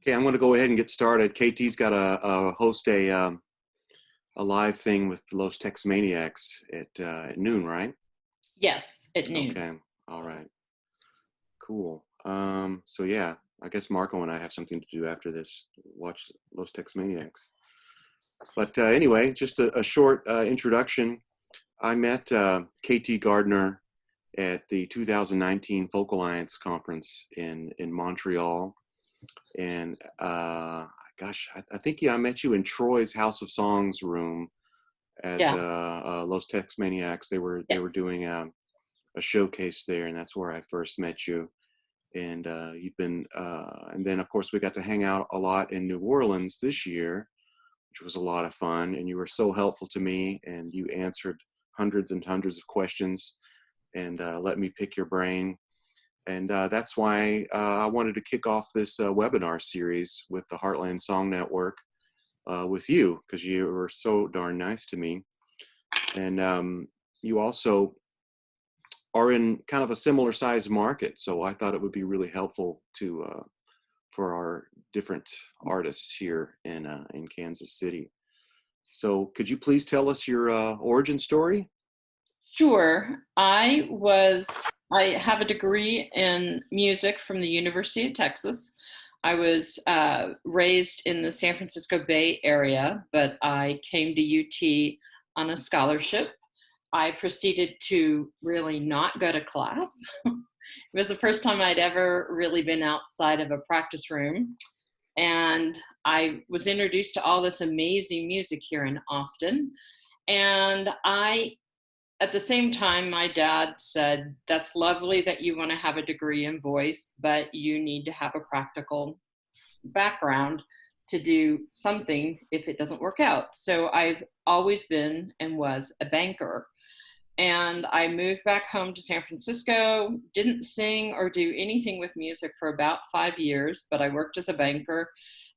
Okay, I'm going to go ahead and get started. KT's got a host a live thing with Los Texmaniacs at noon, right? Yes, at noon. Okay, all right, cool. So yeah, I guess Marco and I have something to do after this. Watch Los Texmaniacs. But anyway, just a short introduction. I met KT Gardner at the 2019 Folk Alliance conference in Montreal. And gosh, I think I met you in Troy's House of Songs room as Los Texmaniacs. They were doing a showcase there, and that's where I first met you. And you've been, and then of course we got to hang out a lot in New Orleans this year, which was a lot of fun. And you were so helpful to me, and you answered hundreds and hundreds of questions, and let me pick your brain. And that's why I wanted to kick off this webinar series with the Heartland Song Network with you, because you were so darn nice to me. And you also are in kind of a similar size market, so I thought it would be really helpful to for our different artists here in Kansas City. So could you please tell us your origin story? Sure. I have a degree in music from the University of Texas. I was raised in the San Francisco Bay Area, but I came to UT on a scholarship. I proceeded to really not go to class. It was the first time I'd ever really been outside of a practice room. And I was introduced to all this amazing music here in Austin. And at the same time, my dad said, that's lovely that you want to have a degree in voice, but you need to have a practical background to do something if it doesn't work out. So I've always been and was a banker. And I moved back home to San Francisco, didn't sing or do anything with music for about 5 years, but I worked as a banker.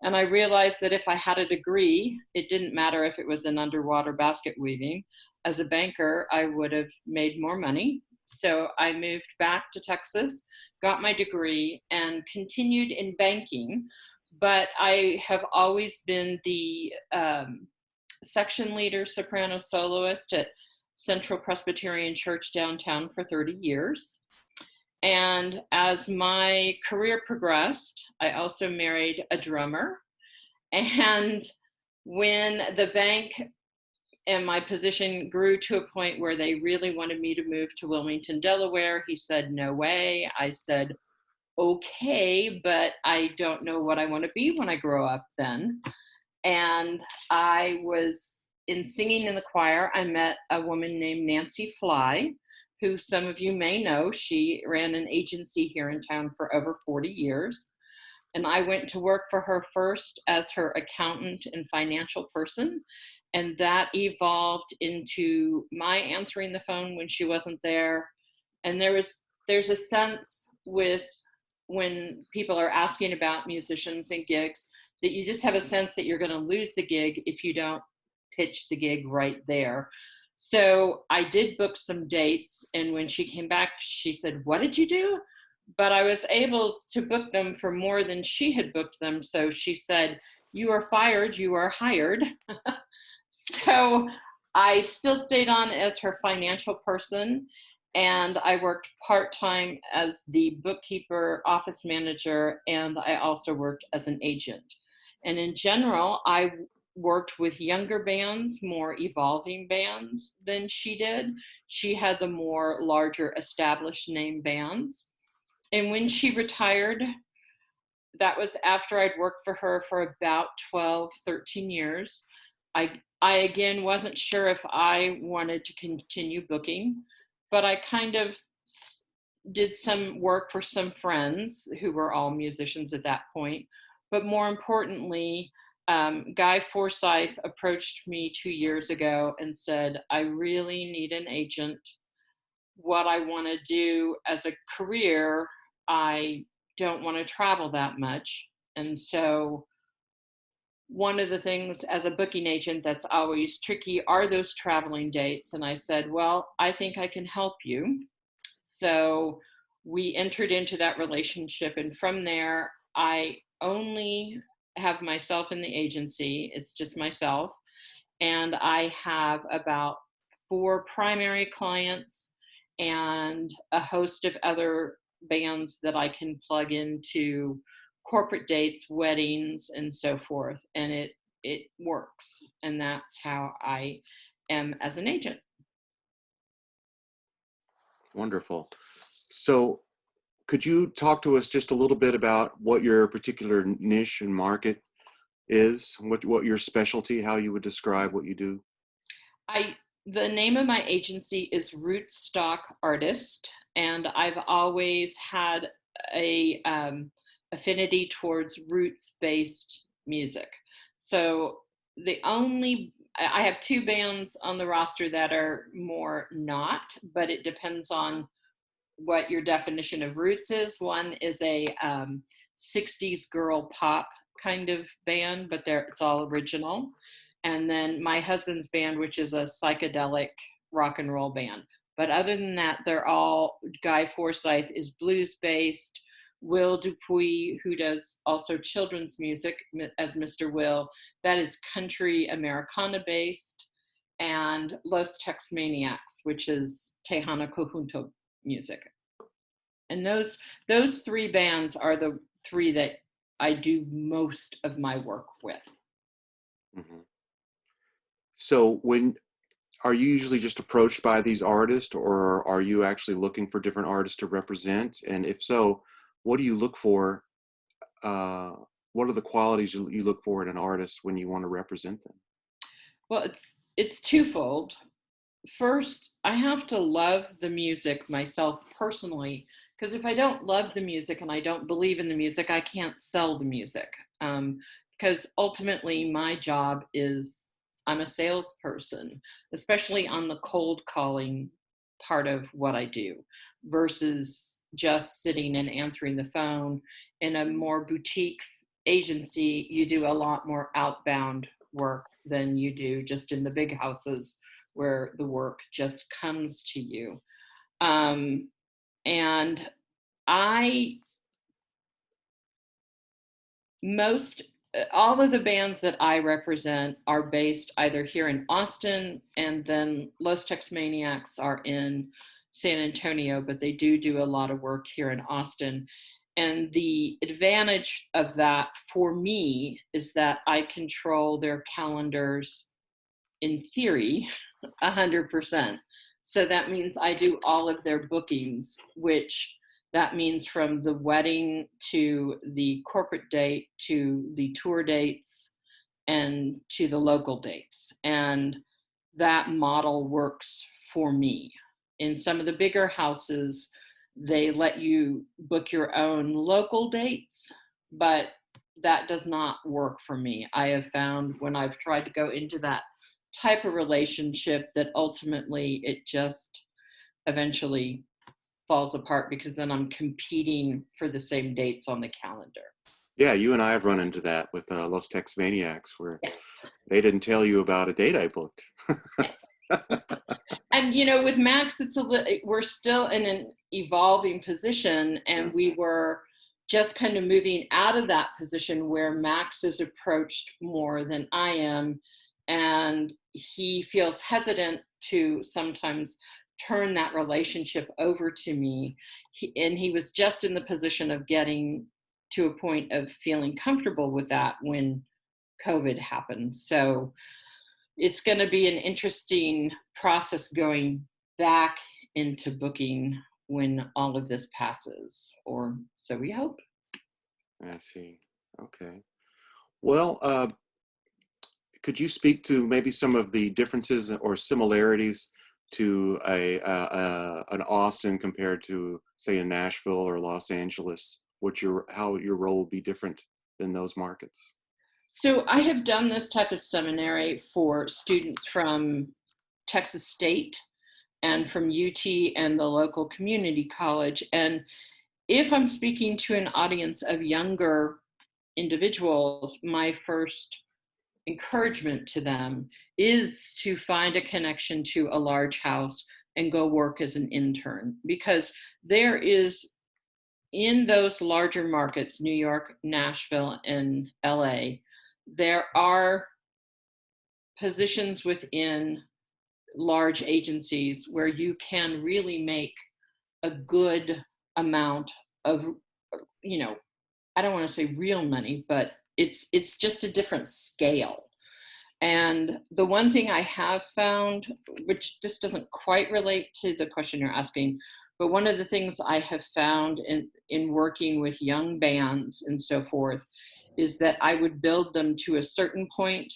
And I realized that if I had a degree, it didn't matter if it was in underwater basket weaving. As a banker, I would have made more money. So I moved back to Texas, got my degree, and continued in banking. But I have always been the section leader, soprano soloist at Central Presbyterian Church downtown for 30 years. And as my career progressed, I also married a drummer. And when the bank and my position grew to a point where they really wanted me to move to Wilmington, Delaware, he said, no way. I said, okay, but I don't know what I want to be when I grow up then. And I was in singing in the choir. I met a woman named Nancy Fly, who some of you may know. She ran an agency here in town for over 40 years. And I went to work for her first as her accountant and financial person. And that evolved into my answering the phone when she wasn't there. And there's a sense with when people are asking about musicians and gigs that you just have a sense that you're going to lose the gig if you don't pitch the gig right there. So I did book some dates, and when she came back, she said, what did you do? But I was able to book them for more than she had booked them. So she said, you are fired, you are hired. So I still stayed on as her financial person, and I worked part-time as the bookkeeper, office manager, and I also worked as an agent. And in general, I worked with younger bands, more evolving bands than she did. She had the more larger established name bands. And when she retired, that was after I'd worked for her for about 12, 13 years. I again wasn't sure if I wanted to continue booking, but I kind of did some work for some friends who were all musicians at that point. But more importantly, Guy Forsyth approached me 2 years ago and said, I really need an agent. What I want to do as a career, I don't want to travel that much. And so one of the things as a booking agent that's always tricky are those traveling dates. And I said, well, I think I can help you. So we entered into that relationship. And from there, I only have myself in the agency. It's just myself. And I have about 4 primary clients and a host of other bands that I can plug into corporate dates, weddings, and so forth. And it works. And that's how I am as an agent. Wonderful. So could you talk to us just a little bit about what your particular niche and market is, what your specialty, how you would describe what you do? The name of my agency is RootStock Artists, and I've always had a affinity towards roots-based music. So I have 2 bands on the roster that are more not, but it depends on what your definition of roots is. One is a 60s girl pop kind of band, but it's all original. And then my husband's band, which is a psychedelic rock and roll band. But other than that, they're all, Guy Forsyth is blues based. Will Dupuy, who does also children's music as Mr. Will, that is country Americana based. And Los Texmaniacs, which is Tejano Conjunto music. And those 3 bands are the 3 that I do most of my work with. Mm-hmm. So are you usually just approached by these artists, or are you actually looking for different artists to represent? And if so, what do you look for? What are the qualities you look for in an artist when you want to represent them? Well, it's twofold. First, I have to love the music myself personally, because if I don't love the music and I don't believe in the music, I can't sell the music. Because ultimately my job is, I'm a salesperson, especially on the cold calling part of what I do versus just sitting and answering the phone. In a more boutique agency, you do a lot more outbound work than you do just in the big houses where the work just comes to you. And all of the bands that I represent are based either here in Austin, and then Los Texmaniacs are in San Antonio, but they do a lot of work here in Austin. And the advantage of that for me is that I control their calendars in theory 100%. So that means I do all of their bookings, which that means from the wedding to the corporate date to the tour dates and to the local dates. And that model works for me. In some of the bigger houses, they let you book your own local dates, but that does not work for me. I have found when I've tried to go into that type of relationship that ultimately it just eventually falls apart, because then I'm competing for the same dates on the calendar. Yeah, you and I have run into that with Los Texmaniacs, where Yes. they didn't tell you about a date I booked. And with Max, we're still in an evolving position, and we were just kind of moving out of that position where Max is approached more than I am, and he feels hesitant to sometimes turn that relationship over to me. He was just in the position of getting to a point of feeling comfortable with that when COVID happened. So it's going to be an interesting process going back into booking when all of this passes, or so we hope. I see. Okay. Well, could you speak to maybe some of the differences or similarities to an Austin compared to, say, a Nashville or Los Angeles? How your role will be different than those markets? So I have done this type of seminary for students from Texas State and from UT and the local community college. And if I'm speaking to an audience of younger individuals, my first encouragement to them is to find a connection to a large house and go work as an intern, because there is in those larger markets, New York, Nashville, and LA, there are positions within large agencies where you can really make a good amount of, I don't want to say real money, but it's just a different scale. And the one thing I have found, which this doesn't quite relate to the question you're asking, but one of the things I have found in working with young bands and so forth is that I would build them to a certain point,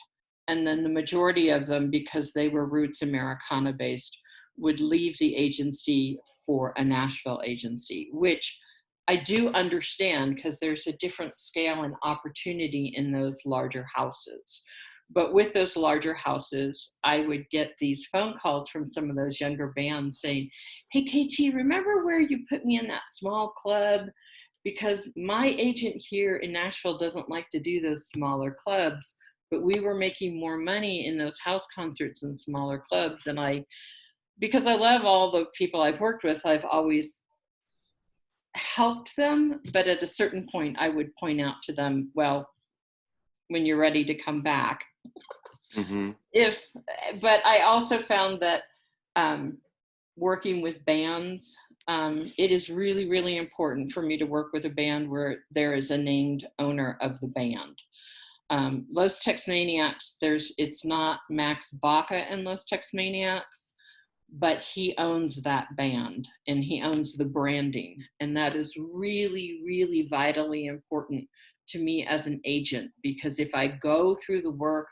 and then the majority of them, because they were roots Americana based, would leave the agency for a Nashville agency, which I do understand because there's a different scale and opportunity in those larger houses. But with those larger houses, I would get these phone calls from some of those younger bands saying, hey, KT, remember where you put me in that small club? Because my agent here in Nashville doesn't like to do those smaller clubs, but we were making more money in those house concerts and smaller clubs. And because I love all the people I've worked with, I've always helped them. But at a certain point, I would point out to them, well, when you're ready to come back. Mm-hmm. But I also found that working with bands, it is really, really important for me to work with a band where there is a named owner of the band. Los Texmaniacs, it's not Max Baca and Los Texmaniacs, but he owns that band and he owns the branding. And that is really, really vitally important to me as an agent, because if I go through the work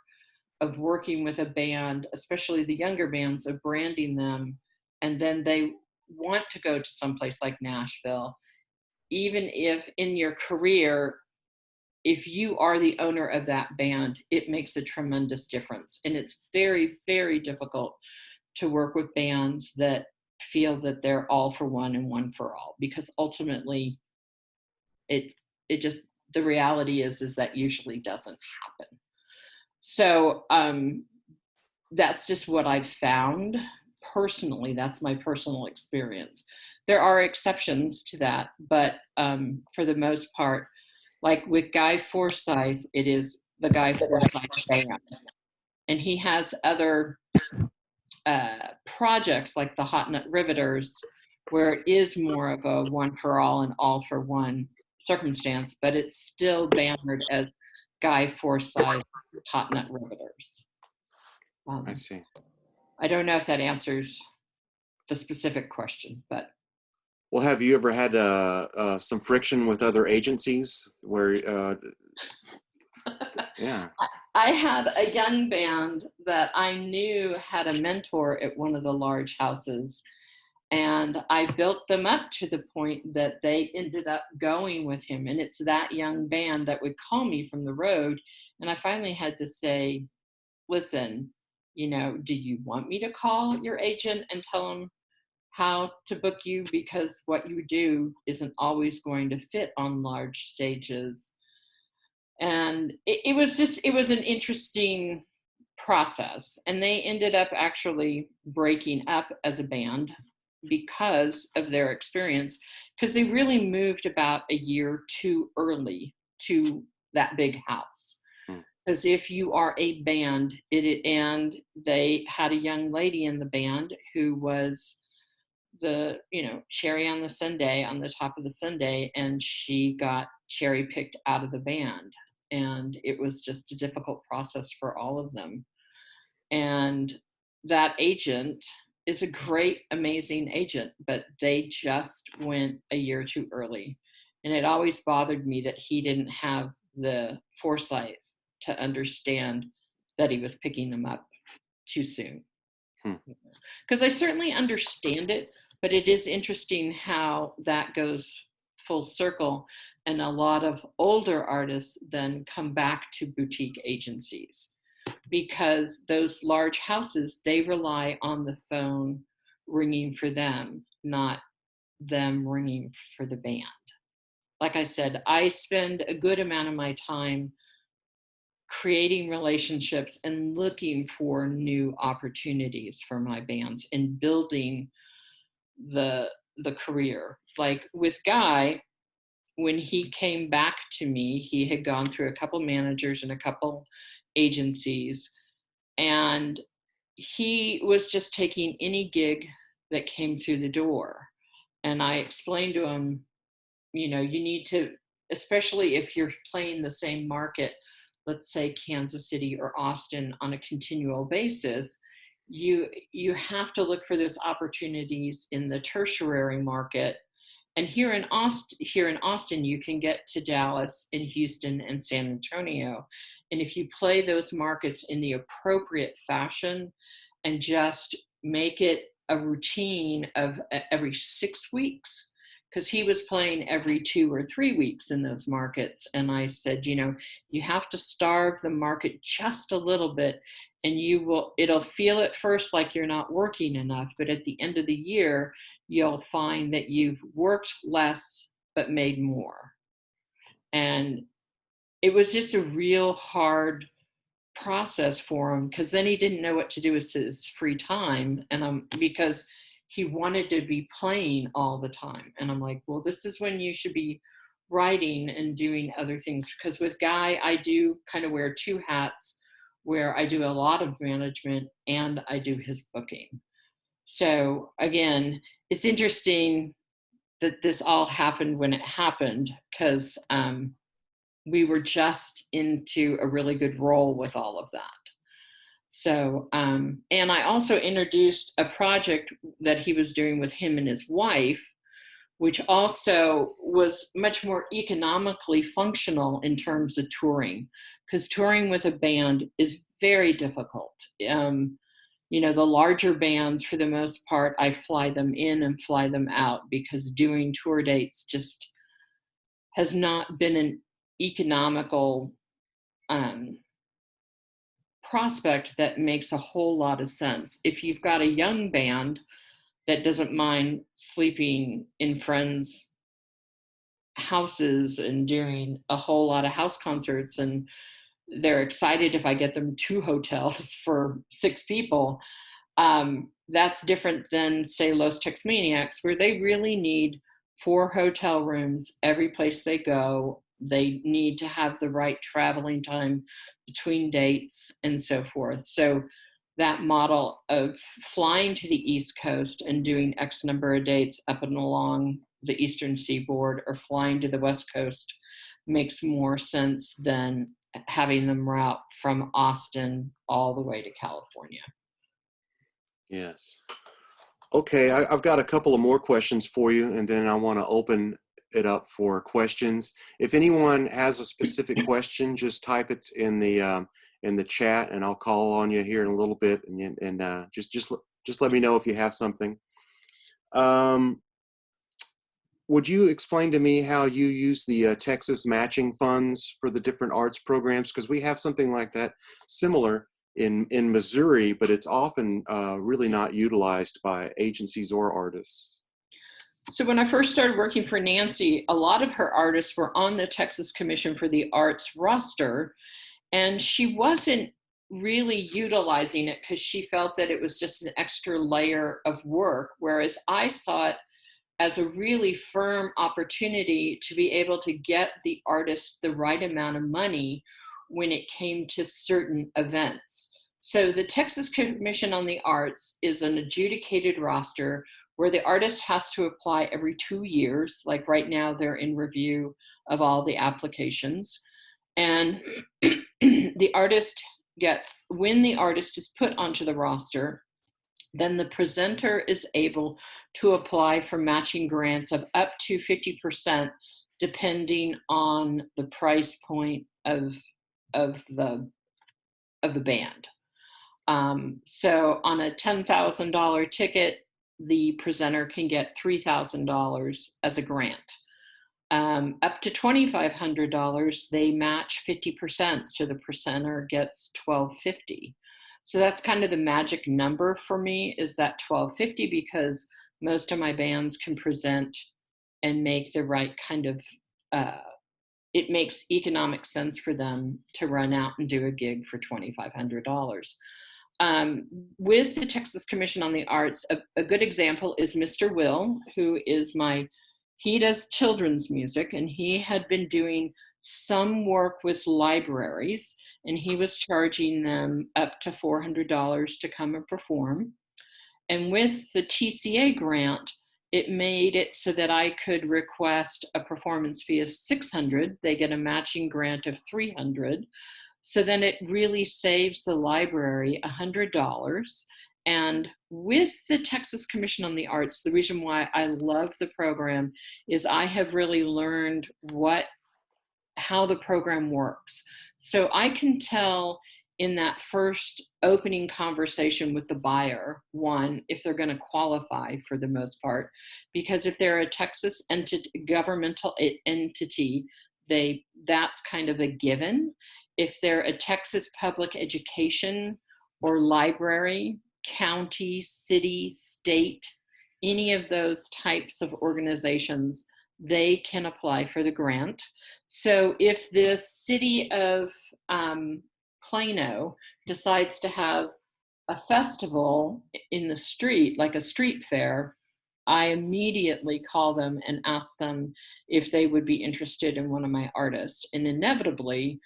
of working with a band, especially the younger bands, of branding them, and then they want to go to someplace like Nashville, even if in your career, if you are the owner of that band, it makes a tremendous difference. And it's very, very difficult to work with bands that feel that they're all for one and one for all, because ultimately the reality is that usually doesn't happen. So that's just what I've found personally. That's my personal experience. There are exceptions to that, but for the most part, like with Guy Forsyth, it is the Guy Forsyth band. And he has other projects like the Hot Nut Riveters, where it is more of a one for all and all for one circumstance, but it's still bannered as Guy Forsyth Hot Nut Riveters. I see. I don't know if that answers the specific question, but. Well, have you ever had some friction with other agencies where, yeah. I had a young band that I knew had a mentor at one of the large houses, and I built them up to the point that they ended up going with him. And it's that young band that would call me from the road. And I finally had to say, listen, do you want me to call your agent and tell him how to book you? Because what you do isn't always going to fit on large stages. And it was an interesting process. And they ended up actually breaking up as a band because of their experience, because they really moved about a year too early to that big house. Because if you are a band, and they had a young lady in the band who was the cherry on the sundae, on the top of the sundae, and she got cherry picked out of the band, and it was just a difficult process for all of them. And that agent is a great, amazing agent, but they just went a year too early. And it always bothered me that he didn't have the foresight to understand that he was picking them up too soon. Because I certainly understand it, but it is interesting how that goes full circle. And a lot of older artists then come back to boutique agencies, because those large houses, they rely on the phone ringing for them, not them ringing for the band. Like I said, I spend a good amount of my time creating relationships and looking for new opportunities for my bands and building the career. Like with Guy, when he came back to me, he had gone through a couple managers and a couple agencies, and he was just taking any gig that came through the door. And I explained to him, you know, you need to, especially if you're playing the same market, let's say Kansas City or Austin, on a continual basis, you have to look for those opportunities in the tertiary market. And here in Austin, you can get to Dallas and Houston and San Antonio. And if you play those markets in the appropriate fashion and just make it a routine of every 6 weeks, because he was playing every 2 or 3 weeks in those markets. And I said, you know, you have to starve the market just a little bit, and it'll feel at first like you're not working enough, but at the end of the year, you'll find that you've worked less but made more. And it was just a real hard process for him, because then he didn't know what to do with his free time, and because he wanted to be playing all the time. And I'm like, well, this is when you should be writing and doing other things. Because with Guy, I do kind of wear 2 hats, where I do a lot of management and I do his booking. So again, it's interesting that this all happened when it happened, because we were just into a really good role with all of that. So, and I also introduced a project that he was doing with him and his wife, which also was much more economically functional in terms of touring, because touring with a band is very difficult. You know, the larger bands, for the most part, I fly them in and fly them out, because doing tour dates just has not been an economical prospect that makes a whole lot of sense. If you've got a young band that doesn't mind sleeping in friends' houses and doing a whole lot of house concerts, and they're excited if I get them 2 hotels for 6 people, that's different than, say, Los Texmaniacs, where they really need 4 hotel rooms every place they go. They need to have the right traveling time between dates and so forth. So that model of flying to the East Coast and doing X number of dates up and along the Eastern Seaboard, or flying to the West Coast, makes more sense than having them route from Austin all the way to California. Yes. Okay, I've got a couple of more questions for you, and then I want to open it up for questions. If anyone has a specific question, just type it in the chat, and I'll call on you here in a little bit, and just let me know if you have something. Would you explain to me how you use the Texas matching funds for the different arts programs? Because we have something like that similar in Missouri, but it's often really not utilized by agencies or artists. So when I first started working for Nancy, a lot of her artists were on the Texas Commission for the Arts roster, and she wasn't really utilizing it because she felt that it was just an extra layer of work, whereas I saw it as a really firm opportunity to be able to get the artists the right amount of money when it came to certain events. So the Texas Commission on the Arts is an adjudicated roster where the artist has to apply every 2 years. Like right now, they're in review of all the applications. And the artist when the artist is put onto the roster, then the presenter is able to apply for matching grants of up to 50%, depending on the price point of the band. So on a $10,000 ticket, the presenter can get $3,000 as a grant. Up to $2,500, they match 50%, so the presenter gets $1,250. So that's kind of the magic number for me, is that $1,250, because most of my bands can present and make the right kind of, it makes economic sense for them to run out and do a gig for $2,500. With the Texas Commission on the Arts, a good example is Mr. Will, who is he does children's music, and he had been doing some work with libraries, and he was charging them up to $400 to come and perform. And with the TCA grant, it made it so that I could request a performance fee of $600. They get a matching grant of $300. So then it really saves the library $100. And with the Texas Commission on the Arts, the reason why I love the program is I have really learned how the program works. So I can tell in that first opening conversation with the buyer, one, if they're going to qualify for the most part, because if they're a Texas governmental entity, that's kind of a given. If they're a Texas public education or library, county, city, state, any of those types of organizations, they can apply for the grant. So if the city of Plano decides to have a festival in the street, like a street fair, I immediately call them and ask them if they would be interested in one of my artists. And inevitably,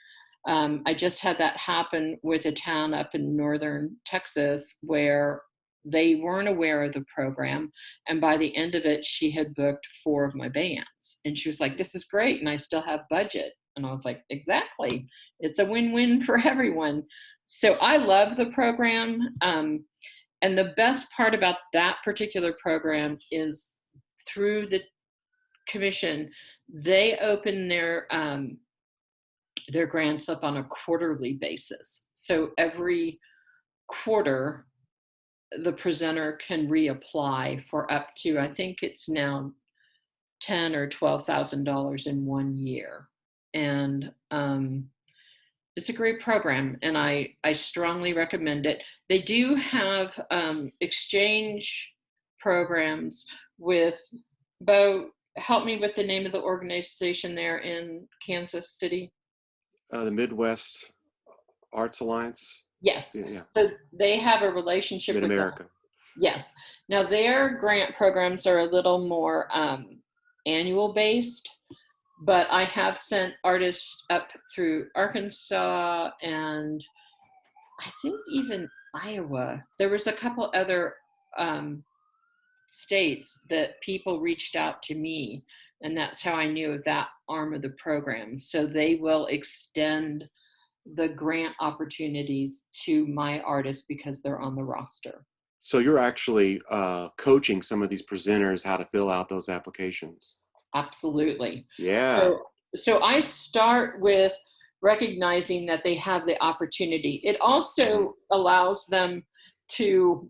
I just had that happen with a town up in northern Texas where they weren't aware of the program. And by the end of it, she had booked 4 of my bands. And she was like, this is great. And I still have budget. And I was like, exactly. It's a win-win for everyone. So I love the program. And the best part about that particular program is through the commission, they open their grants up on a quarterly basis. So every quarter, the presenter can reapply for up to, I think it's now $10,000 or $12,000 in 1 year. And it's a great program, and I strongly recommend it. They do have exchange programs with Bo. Help me with the name of the organization there in Kansas City. The Midwest Arts Alliance. Yes. Yeah. So they have a relationship with Mid-America. Yes. Now their grant programs are a little more annual based, but I have sent artists up through Arkansas and I think even Iowa. There was a couple other states that people reached out to me, and that's how I knew of that arm of the program. So they will extend the grant opportunities to my artists because they're on the roster. So you're actually coaching some of these presenters how to fill out those applications. Absolutely. Yeah. So I start with recognizing that they have the opportunity. It also allows them to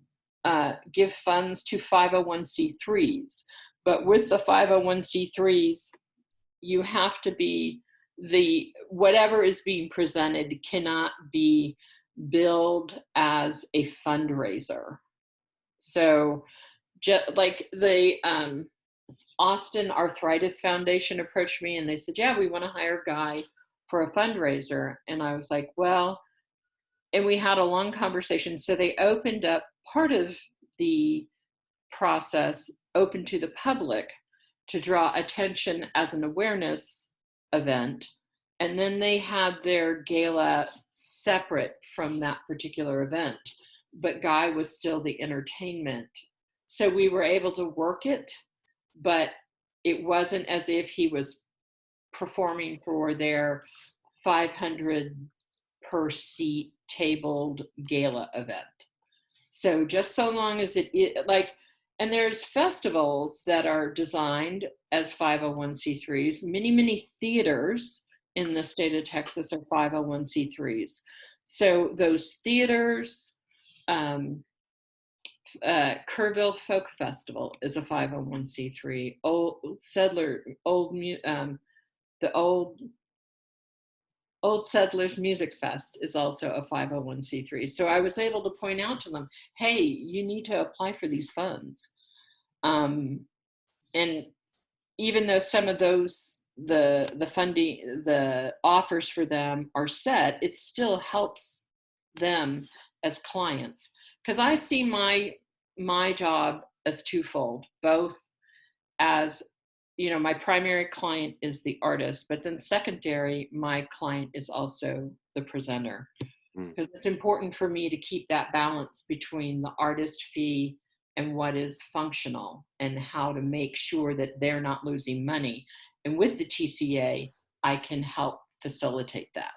give funds to 501c3s. But with the 501c3s, you have to be whatever is being presented cannot be billed as a fundraiser. So just like the Austin Arthritis Foundation approached me and they said, yeah, we want to hire a guy for a fundraiser. And I was like, well, and we had a long conversation. So they opened up part of the process open to the public to draw attention as an awareness event. And then they had their gala separate from that particular event, but Guy was still the entertainment. So we were able to work it, but it wasn't as if he was performing for their 500 per seat tabled gala event. So just so long as and there's festivals that are designed as 501c3s. Many theaters in the state of Texas are 501c3s. So those theaters, Kerrville Folk Festival is a 501c3. The Old Settlers Music Fest is also a 501c3. So I was able to point out to them, hey, you need to apply for these funds. And even though some of those, the funding, the offers for them are set, it still helps them as clients. Because I see my job as twofold, both as my primary client is the artist, but then secondary, my client is also the presenter. Because it's important for me to keep that balance between the artist fee and what is functional, and how to make sure that they're not losing money. And with the TCA, I can help facilitate that.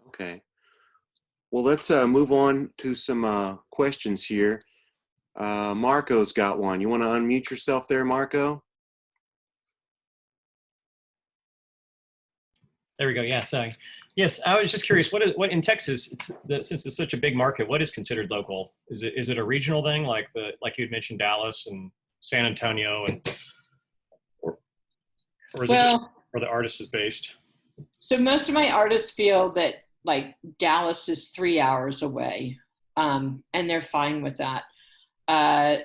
Okay. Well, let's move on to some questions here. Marco's got one. You want to unmute yourself there, Marco? There we go. Yeah, sorry. Yes, I was just curious. What in Texas? Since it's such a big market, what is considered local? Is it a regional thing like you had mentioned, Dallas and San Antonio, or is it just where the artist is based? So most of my artists feel that like Dallas is 3 hours away, and they're fine with that. I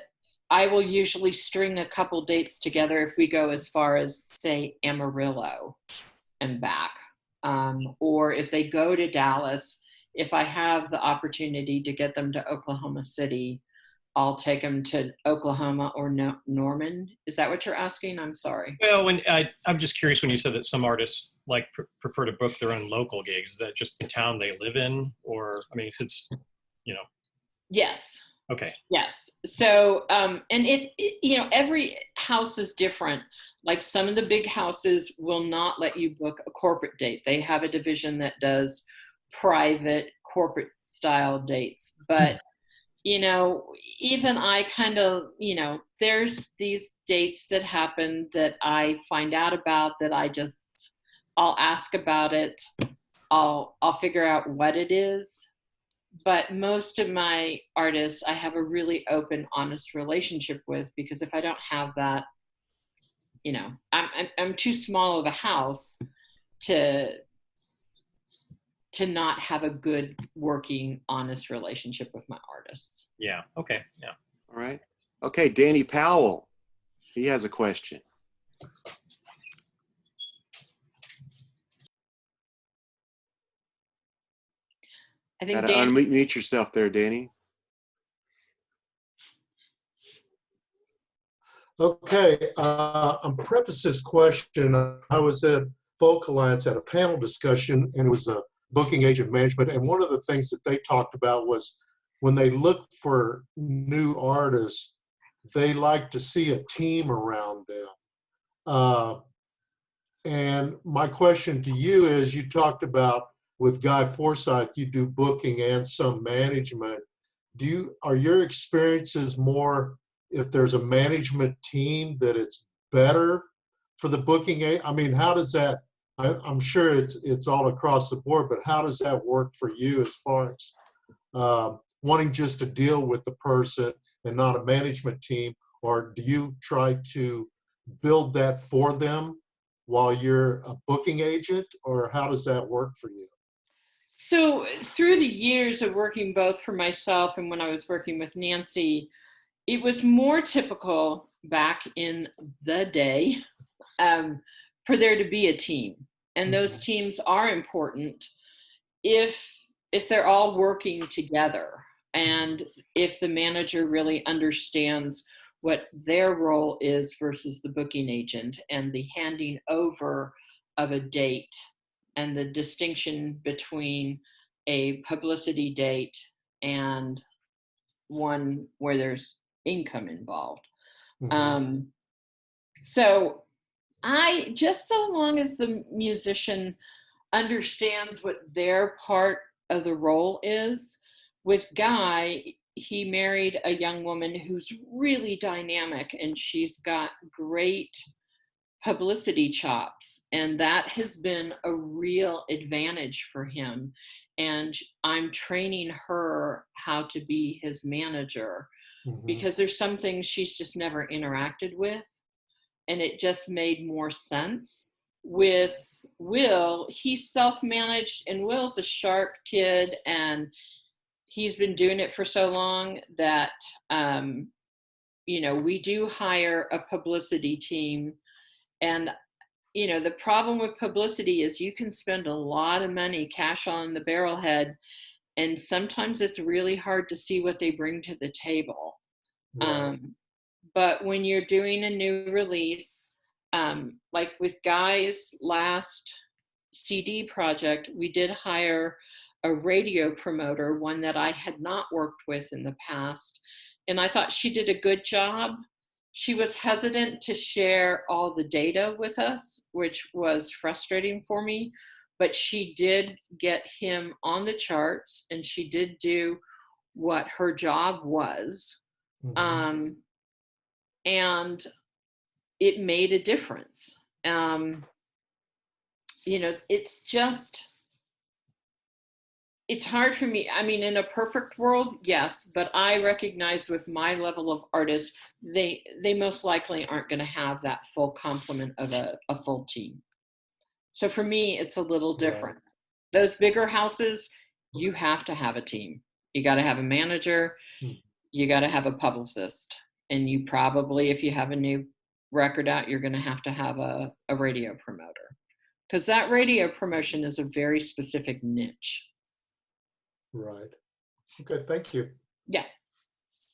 will usually string a couple dates together if we go as far as, say, Amarillo and back. Or if they go to Dallas, if I have the opportunity to get them to Oklahoma City, I'll take them to Oklahoma or Norman. Is that what you're asking? I'm sorry. Well, I'm just curious when you said that some artists prefer to book their own local gigs. Is that just the town they live in, or I mean, if it's Yes. Okay. Yes. So, and it every house is different. Like some of the big houses will not let you book a corporate date. They have a division that does private corporate style dates. But, even I kind of, there's these dates that happen that I find out about that I'll ask about it. I'll figure out what it is. But most of my artists, I have a really open, honest relationship with, because if I don't have that, I'm too small of a house to not have a good, working, honest relationship with my artists. Yeah. Okay. Yeah. All right. Okay, Danny Powell, he has a question. I think Gotta unmute yourself there, Danny. Okay, I'll preface this question. I was at Folk Alliance at a panel discussion, and it was a booking agent management, and one of the things that they talked about was when they look for new artists, they like to see a team around them. And my question to you is, you talked about with Guy Forsyth, you do booking and some management. Are your experiences more, if there's a management team, that it's better for the booking? I mean, how does that, I'm sure it's all across the board, but how does that work for you as far as wanting just to deal with the person and not a management team? Or do you try to build that for them while you're a booking agent, or how does that work for you? So through the years of working both for myself and when I was working with Nancy, it was more typical back in the day for there to be a team. And those teams are important if they're all working together, and if the manager really understands what their role is versus the booking agent, and the handing over of a date, and the distinction between a publicity date and one where there's income involved. So just so long as the musician understands what their part of the role is. With Guy, he married a young woman who's really dynamic, and she's got great publicity chops, and that has been a real advantage for him. And I'm training her how to be his manager, because there's some things she's just never interacted with, and it just made more sense. With Will, he's self-managed, and Will's a sharp kid, and he's been doing it for so long that we do hire a publicity team. And the problem with publicity is you can spend a lot of money, cash on the barrelhead, and sometimes it's really hard to see what they bring to the table. Right. But when you're doing a new release, like with Guy's last CD project, we did hire a radio promoter, one that I had not worked with in the past. And I thought she did a good job. She was hesitant to share all the data with us, which was frustrating for me, but she did get him on the charts, and she did do what her job was. Mhm. And it made a difference. You know, it's hard for me. I mean, in a perfect world, yes, but I recognize with my level of artists, they most likely aren't going to have that full complement of a full team. So for me, it's a little different. Right. Those bigger houses, you have to have a team. You got to have a manager, you got to have a publicist, and you probably, if you have a new record out, you're going to have a radio promoter, because that radio promotion is a very specific niche. Right. Okay, thank you. Yeah.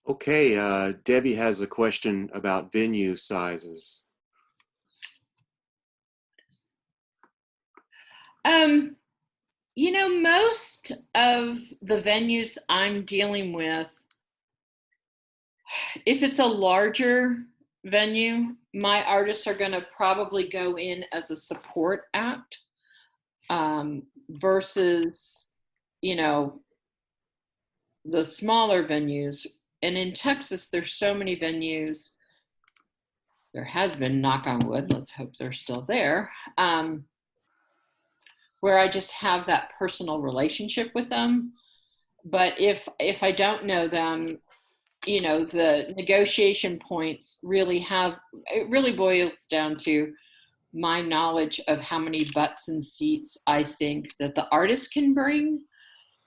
Okay, Debbie has a question about venue sizes. You know, most of the venues I'm dealing with, if it's a larger venue, my artists are going to probably go in as a support act, versus, you know, the smaller venues. And in Texas, there's so many venues. There has been, knock on wood, let's hope they're still there, where I just have that personal relationship with them. But if I don't know them, you know, the negotiation points it really boils down to my knowledge of how many butts and seats I think that the artist can bring.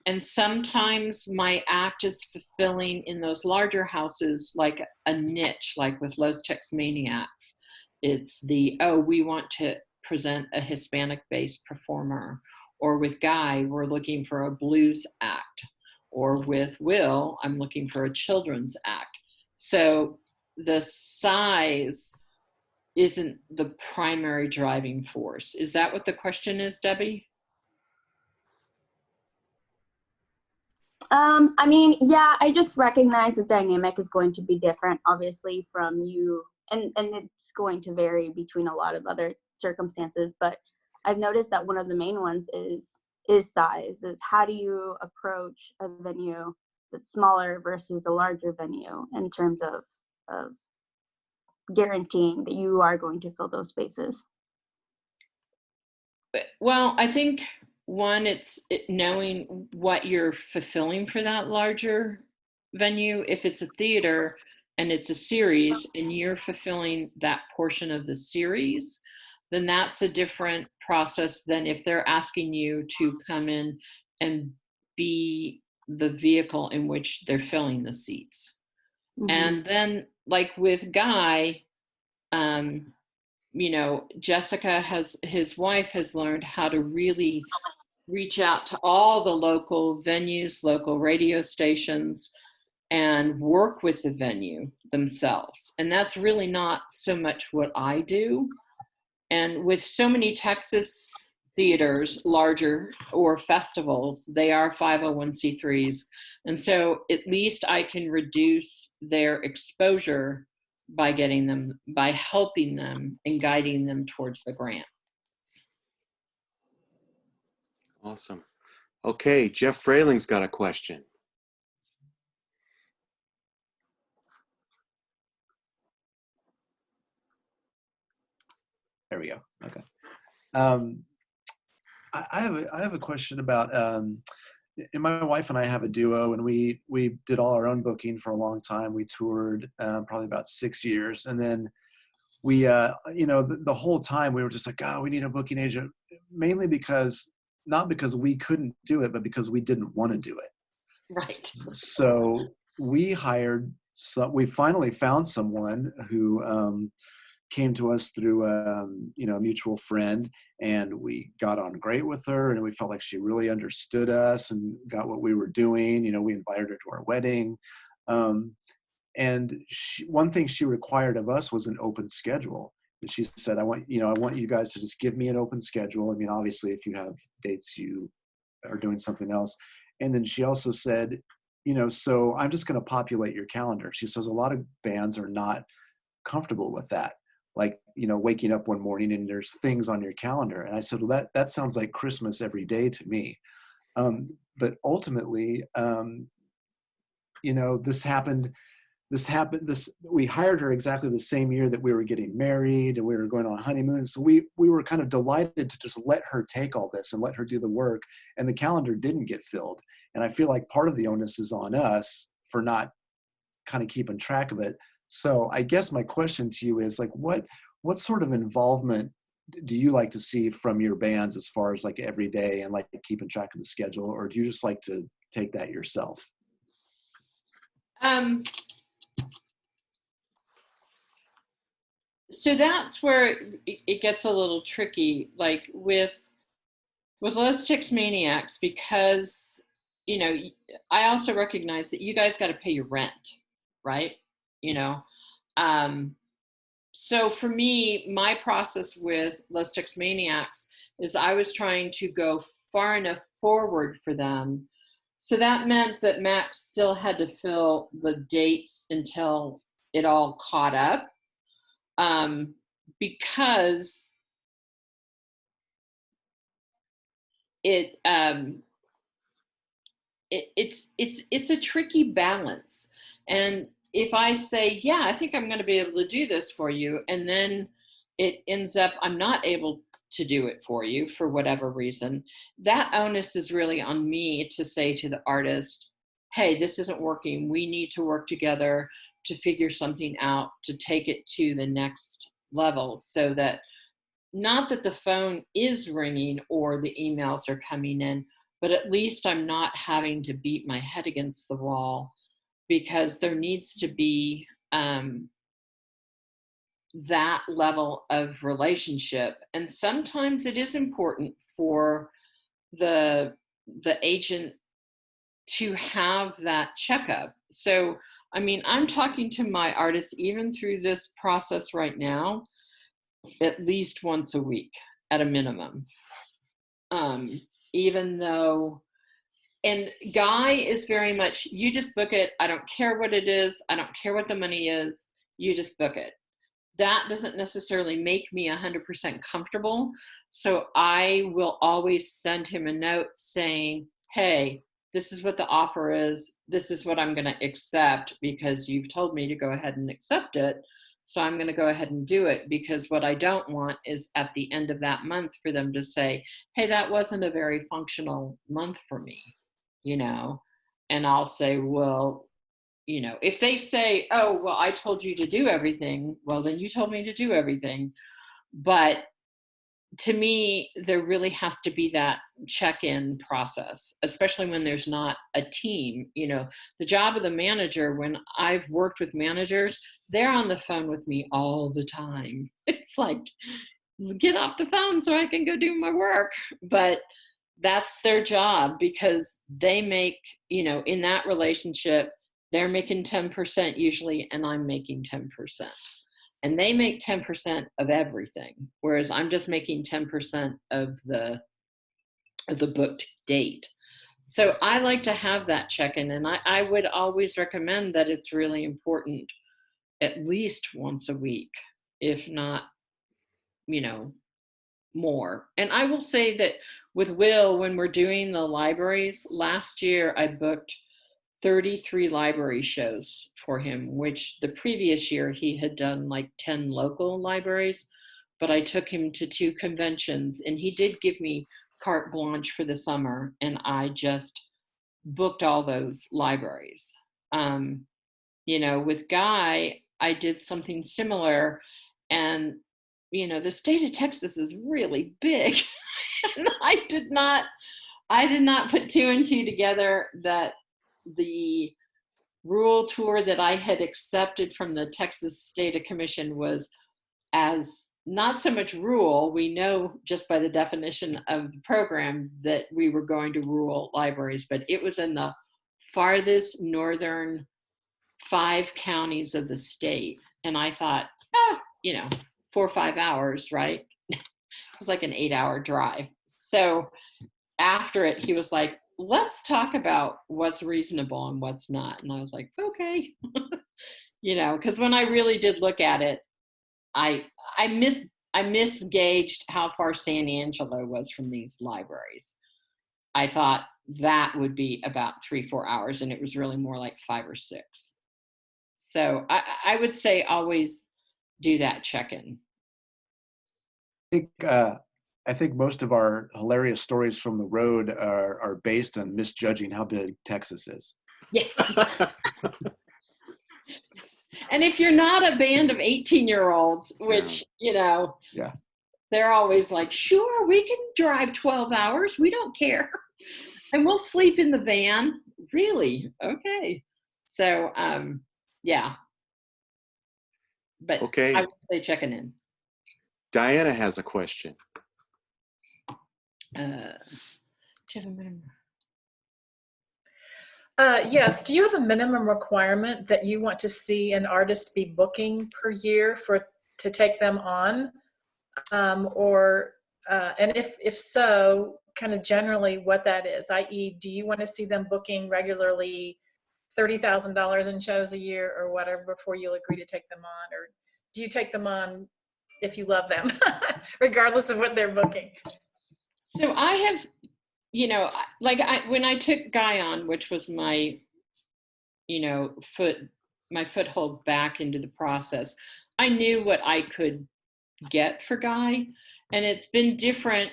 And sometimes my act is fulfilling in those larger houses, like a niche, like with Los Texmaniacs. It's we want to present a Hispanic-based performer. Or with Guy, we're looking for a blues act. Or with Will, I'm looking for a children's act. So the size isn't the primary driving force. Is that what the question is, Debbie? I mean, yeah, I just recognize the dynamic is going to be different, obviously, from you, and it's going to vary between a lot of other circumstances, but I've noticed that one of the main ones is size, is how do you approach a venue that's smaller versus a larger venue in terms of guaranteeing that you are going to fill those spaces? Well, I think one, it's knowing what you're fulfilling for that larger venue. If it's a theater and it's a series and you're fulfilling that portion of the series, then that's a different process than if they're asking you to come in and be the vehicle in which they're filling the seats. Mm-hmm. And then, like with Guy, you know, his wife has learned how to really reach out to all the local venues, local radio stations, and work with the venue themselves. And that's really not so much what I do. And with so many Texas theaters, larger, or festivals, they are 501c3s. And so at least I can reduce their exposure by helping them and guiding them towards the grant. Awesome. Okay, Jeff Frayling's got a question. There we go. Okay. I have a question about, and my wife and I have a duo, and we did all our own booking for a long time. We toured probably about 6 years, and then we, you know, the whole time we were just like, oh, we need a booking agent, mainly not because we couldn't do it, but because we didn't want to do it. Right. So we finally found someone who came to us through you know, a mutual friend, and we got on great with her, and we felt like she really understood us and got what we were doing. You know, we invited her to our wedding, and one thing she required of us was an open schedule. she said, I want you guys to just give me an open schedule. I mean, obviously, if you have dates you are doing something else. And then she also said, so I'm just going to populate your calendar. She says a lot of bands are not comfortable with that. Like, waking up one morning and there's things on your calendar. And I said, well, that sounds like Christmas every day to me. But ultimately, we hired her exactly the same year that we were getting married and we were going on a honeymoon. So we were kind of delighted to just let her take all this and let her do the work, and the calendar didn't get filled. And I feel like part of the onus is on us for not kind of keeping track of it. So I guess my question to you is, like, what sort of involvement do you like to see from your bands as far as like every day and like keeping track of the schedule, or do you just like to take that yourself? So that's where it gets a little tricky, like with Los Texmaniacs, because, I also recognize that you guys got to pay your rent, right? So for me, my process with Los Texmaniacs is I was trying to go far enough forward for them. So that meant that Max still had to fill the dates until it all caught up. Because it's a tricky balance. And if I say, yeah, I think I'm going to be able to do this for you, and then it ends up I'm not able to do it for you for whatever reason, that onus is really on me to say to the artist, hey, this isn't working. We need to work together to figure something out, to take it to the next level, so that not that the phone is ringing or the emails are coming in, but at least I'm not having to beat my head against the wall, because there needs to be that level of relationship. And sometimes it is important for the agent to have that checkup. So, I mean, I'm talking to my artists even through this process right now, at least once a week at a minimum. Even though, and Guy is very much, you just book it. I don't care what it is. I don't care what the money is. You just book it. That doesn't necessarily make me 100% comfortable. So I will always send him a note saying, hey, this is what the offer is. This is what I'm going to accept because you've told me to go ahead and accept it. So I'm going to go ahead and do it, because what I don't want is at the end of that month for them to say, hey, that wasn't a very functional month for me, and I'll say, well, if they say, oh, well, I told you to do everything, well, then you told me to do everything. But to me, there really has to be that check-in process, especially when there's not a team. The job of the manager, when I've worked with managers, they're on the phone with me all the time. It's like, get off the phone so I can go do my work. But that's their job, because they make, in that relationship, they're making 10% usually, and I'm making 10%. And they make 10% of everything, whereas I'm just making 10% of the booked date. So I like to have that check-in, and I would always recommend that it's really important at least once a week, if not, more. And I will say that with Will, when we're doing the libraries, last year I booked 33 library shows for him, which the previous year he had done like 10 local libraries, but I took him to 2 conventions, and he did give me carte blanche for the summer, and I just booked all those libraries. With Guy, I did something similar, and the state of Texas is really big. And I did not put 2 and 2 together that the rural tour that I had accepted from the Texas State Commission was as not so much rural. We know just by the definition of the program that we were going to rural libraries, but it was in the farthest northern 5 counties of the state. And I thought, 4 or 5 hours, right? It was like an 8-hour drive. So after it, he was like, let's talk about what's reasonable and what's not. And I was like, okay. You know, because when I really did look at it, I misgauged how far San Angelo was from these libraries. I thought that would be about 3-4 hours, and it was really more like 5 or 6. So I would say always do that check-in. I think most of our hilarious stories from the road are based on misjudging how big Texas is. Yes. And if you're not a band of 18-year-olds, which, you know, yeah, they're always like, sure, we can drive 12 hours. We don't care. And we'll sleep in the van. Really? Okay. So, yeah. But Okay. I would say checking in. Diana has a question. Do you have a minimum? Yes. Do you have a minimum requirement that you want to see an artist be booking per year to take them on? And if so, kind of generally what that is, i.e., do you want to see them booking regularly $30,000 in shows a year or whatever before you'll agree to take them on? Or do you take them on if you love them, regardless of what they're booking? So I have, you know, like when I took Guy on, which was my, you know, my foothold back into the process, I knew what I could get for Guy, and it's been different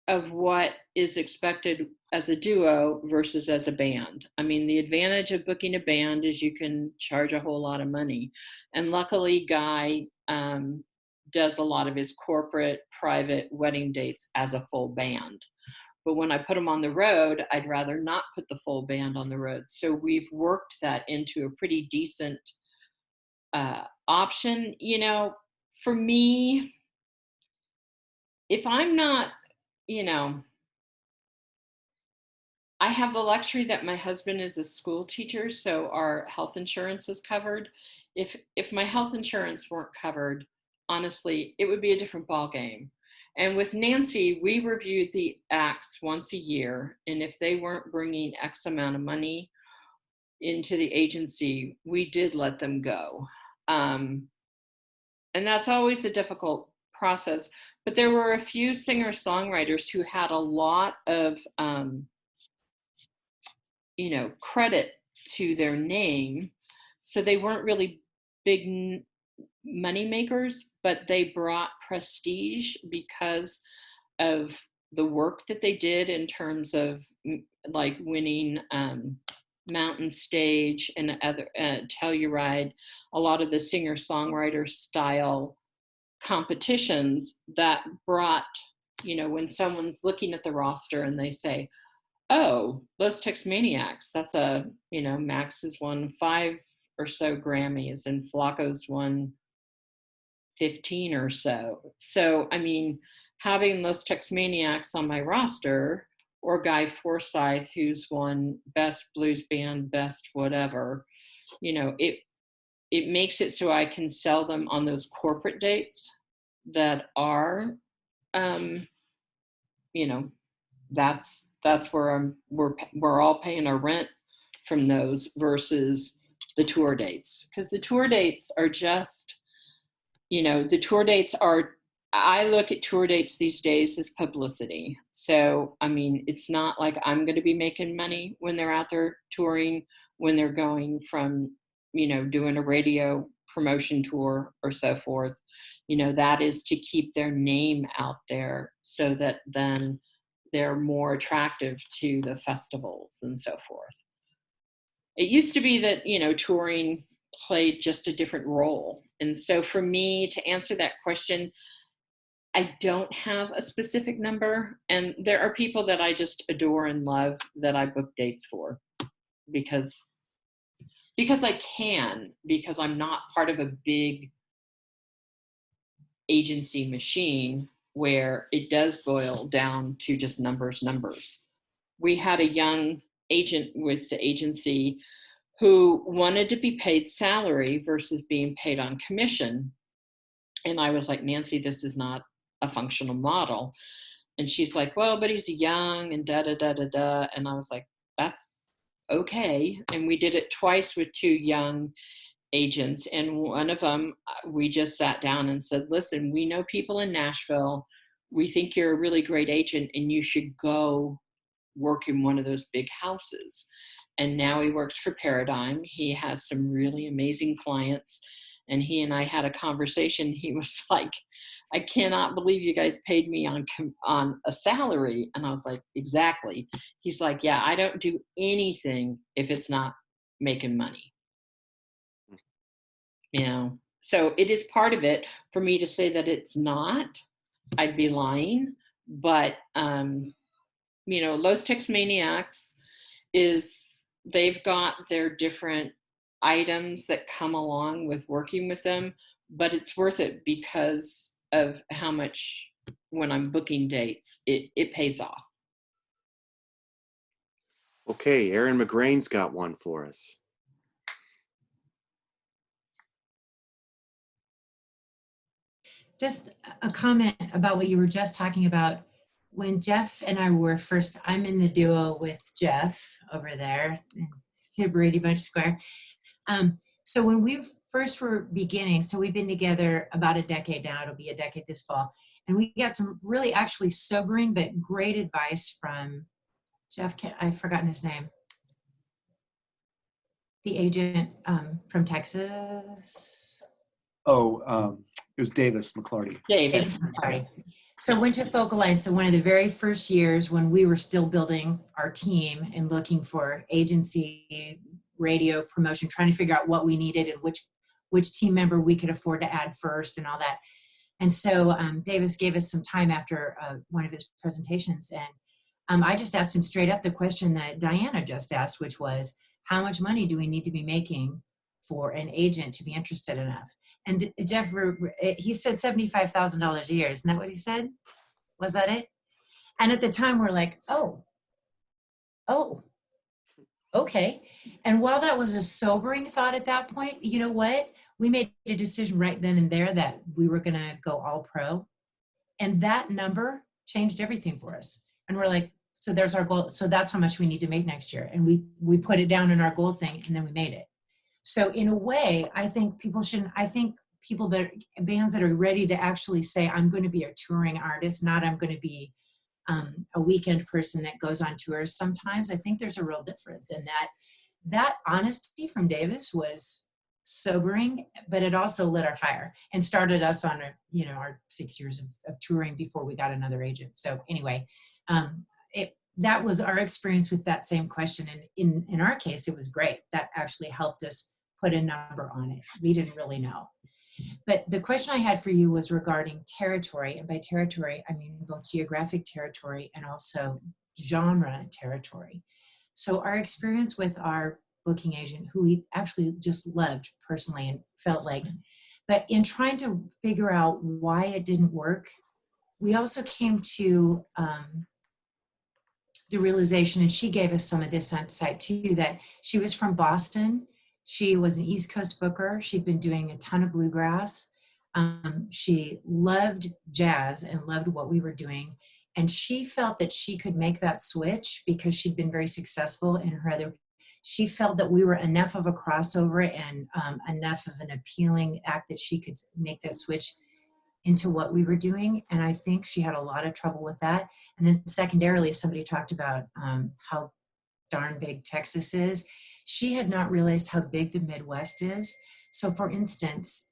of what is expected as a duo versus as a band. I mean, the advantage of booking a band is you can charge a whole lot of money, and luckily Guy does a lot of his corporate private wedding dates as a full band. But when I put them on the road, I'd rather not put the full band on the road. So we've worked that into a pretty decent option. You know, for me, if I'm not, you know, I have the luxury that my husband is a school teacher, so our health insurance is covered. If my health insurance weren't covered, honestly, it would be a different ballgame. And with Nancy, we reviewed the acts once a year, and if they weren't bringing X amount of money into the agency, we did let them go. And that's always a difficult process. But there were a few singer-songwriters who had a lot of, you know, credit to their name. So they weren't really big money makers, but they brought prestige because of the work that they did in terms of like winning Mountain Stage and other Telluride, a lot of the singer-songwriter style competitions that brought, you know, when someone's looking at the roster and they say, oh, those Texmaniacs, that's a, you know, Max has won 5 or so Grammys and Flaco's won 15 or so. So, I mean, having those Texmaniacs on my roster, or Guy Forsyth, who's won best blues band, best whatever, you know, it makes it so I can sell them on those corporate dates that are, you know, that's where we're all paying our rent from those versus the tour dates, because the tour dates are just, you know, the tour dates are, I look at tour dates these days as publicity. So, I mean, it's not like I'm going to be making money when they're out there touring, when they're going from, you know, doing a radio promotion tour or so forth. You know, that is to keep their name out there so that then they're more attractive to the festivals and so forth. It used to be that, you know, touring played just a different role. And so for me to answer that question, I don't have a specific number. And there are people that I just adore and love that I book dates for because I can, because I'm not part of a big agency machine where it does boil down to just numbers. We had a young agent with the agency who wanted to be paid salary versus being paid on commission. And I was like, Nancy, this is not a functional model. And she's like, well, but he's young and da da da da da. And I was like, that's okay. And we did it twice with 2 young agents. And one of them, we just sat down and said, listen, we know people in Nashville. We think you're a really great agent and you should go work in one of those big houses. And now he works for Paradigm. He has some really amazing clients. And he and I had a conversation. He was like, I cannot believe you guys paid me on a salary. And I was like, exactly. He's like, yeah, I don't do anything if it's not making money. You know, so it is part of it. For me to say that it's not, I'd be lying. But, you know, Los Texmaniacs they've got their different items that come along with working with them, but it's worth it because of how much, when I'm booking dates, it pays off. Okay, Erin McGrain's got one for us. Just a comment about what you were just talking about. When Jeff and I were first, I'm in the duo with Jeff over there in Brady Bunch Square. So when we first were beginning, so we've been together about a decade now, it'll be a decade this fall. And we got some really actually sobering, but great advice from Jeff, I've forgotten his name. The agent from Texas. Oh, it was Davis McClarty. David. Sorry. So went to Focal Line. So one of the very first years when we were still building our team and looking for agency, radio promotion, trying to figure out what we needed and which team member we could afford to add first and all that. And so Davis gave us some time after one of his presentations. And I just asked him straight up the question that Diana just asked, which was, how much money do we need to be making for an agent to be interested enough? And Jeff, he said $75,000 a year. Isn't that what he said? Was that it? And at the time we're like, oh, okay. And while that was a sobering thought at that point, you know what? We made a decision right then and there that we were going to go all pro. And that number changed everything for us. And we're like, so there's our goal. So that's how much we need to make next year. And we put it down in our goal thing and then we made it. So in a way, I think bands that are ready to actually say, I'm going to be a touring artist, not I'm going to be a weekend person that goes on tours sometimes. I think there's a real difference. And that honesty from Davis was sobering, but it also lit our fire and started us on our 6 years of touring before we got another agent. So anyway, that was our experience with that same question. And in our case, it was great. That actually helped us put a number on it. We didn't really know. But the question I had for you was regarding territory. And by territory, I mean both geographic territory and also genre territory. So our experience with our booking agent, who we actually just loved personally and felt like, but in trying to figure out why it didn't work, we also came to the realization, and she gave us some of this insight too, that she was from Boston. She was an East Coast booker. She'd been doing a ton of bluegrass. She loved jazz and loved what we were doing. And she felt that she could make that switch because she'd been very successful in her other. She felt that we were enough of a crossover and enough of an appealing act that she could make that switch into what we were doing. And I think she had a lot of trouble with that. And then secondarily, somebody talked about how darn big Texas is. She had not realized how big the Midwest is. So for instance,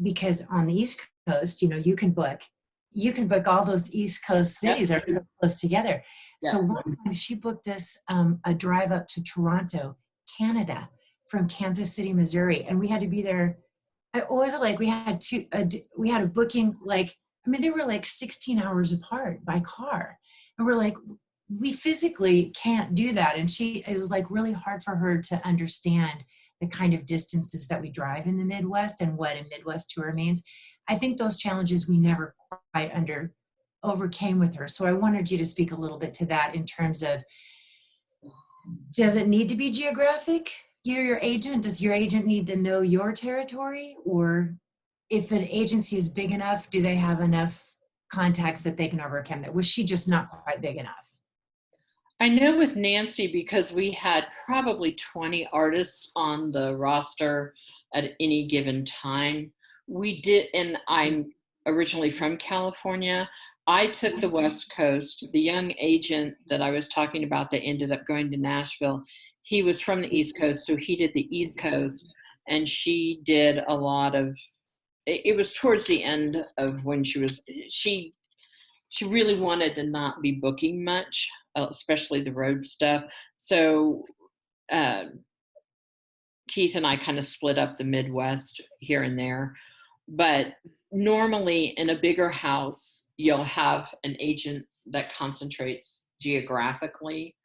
because on the East Coast, you can book all those East Coast cities are so close together. Yeah. So one time she booked us a drive up to Toronto, Canada, from Kansas City, Missouri. And we had to be there. I always we had a booking, they were 16 hours apart by car. And we're like, we physically can't do that. And it was really hard for her to understand the kind of distances that we drive in the Midwest and what a Midwest tour means. I think those challenges we never quite overcame with her. So I wanted you to speak a little bit to that in terms of, does it need to be geographic? Does your agent need to know your territory, or if an agency is big enough, do they have enough contacts that they can overcome that? Was she just not quite big enough? I know with Nancy, because we had probably 20 artists on the roster at any given time, we did, and I'm originally from California. I took the West Coast. The young agent that I was talking about that ended up going to Nashville, he was from the East Coast, so he did the East Coast, and she did a lot of, it was towards the end of when she really wanted to not be booking much, especially the road stuff. So Keith and I kind of split up the Midwest here and there. But normally in a bigger house, you'll have an agent that concentrates geographically,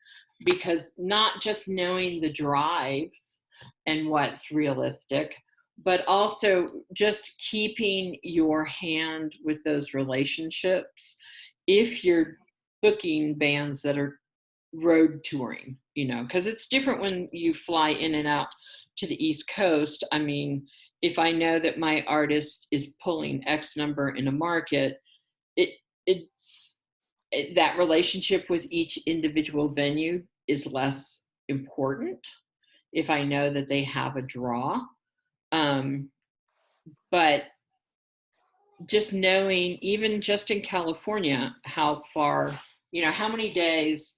because not just knowing the drives and what's realistic, but also just keeping your hand with those relationships. If you're booking bands that are road touring, because it's different when you fly in and out to the East Coast. I mean, if I know that my artist is pulling X number in a market, that relationship with each individual venue is less important if I know that they have a draw. But just knowing, even just in California, how far, how many days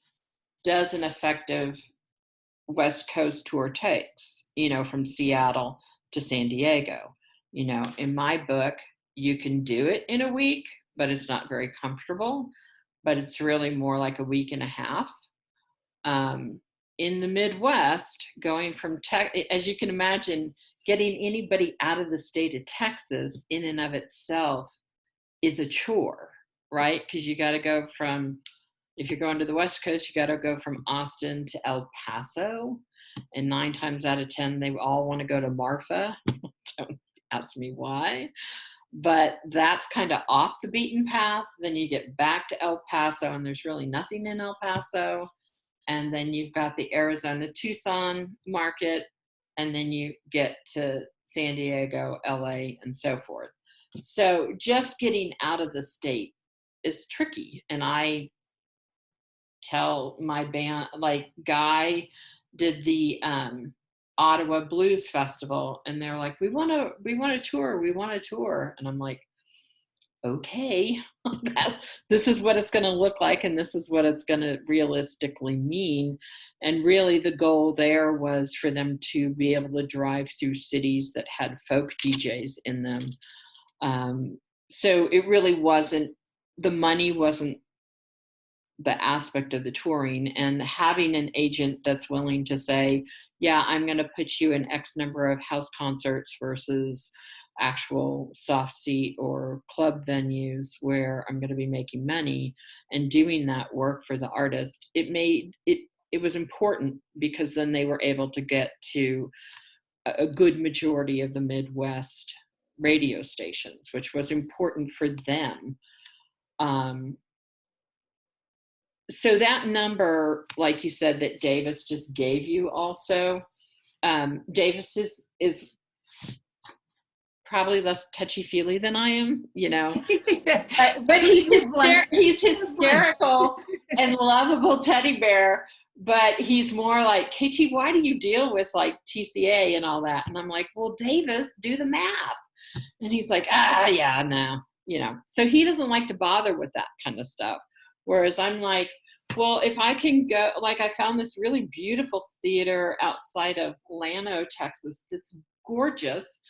does an effective West Coast tour takes, from Seattle to San Diego. In my book, you can do it in a week, but it's not very comfortable, but it's really more like a week and a half. In the Midwest, going from as you can imagine, getting anybody out of the state of Texas in and of itself is a chore, right? Because you got to go from, if you're going to the West Coast, you got to go from Austin to El Paso. And 9 times out of 10, they all want to go to Marfa. Don't ask me why. But that's kind of off the beaten path. Then you get back to El Paso, and there's really nothing in El Paso. And then you've got the Arizona, Tucson market. And then you get to San Diego, LA, and so forth. So just getting out of the state is tricky. And I tell my band, like Guy did the Ottawa Blues Festival, and they're like, we want to tour. And I'm like, okay, this is what it's going to look like, and this is what it's going to realistically mean. And really the goal there was for them to be able to drive through cities that had folk DJs in them. So it really wasn't, the money wasn't the aspect of the touring, and having an agent that's willing to say, yeah, I'm going to put you in X number of house concerts versus actual soft seat or club venues where I'm going to be making money, and doing that work for the artist, it was important, because then they were able to get to a good majority of the Midwest radio stations, which was important for them. So that number, like you said, that Davis just gave you also, Davis is probably less touchy-feely than I am, but he's hysterical and lovable teddy bear, but he's more like, KT, why do you deal with like TCA and all that? And I'm like, well, Davis, do the math. And he's like, yeah, no, so he doesn't like to bother with that kind of stuff. Whereas I'm like, well, if I can go, like I found this really beautiful theater outside of Llano, Texas, that's gorgeous.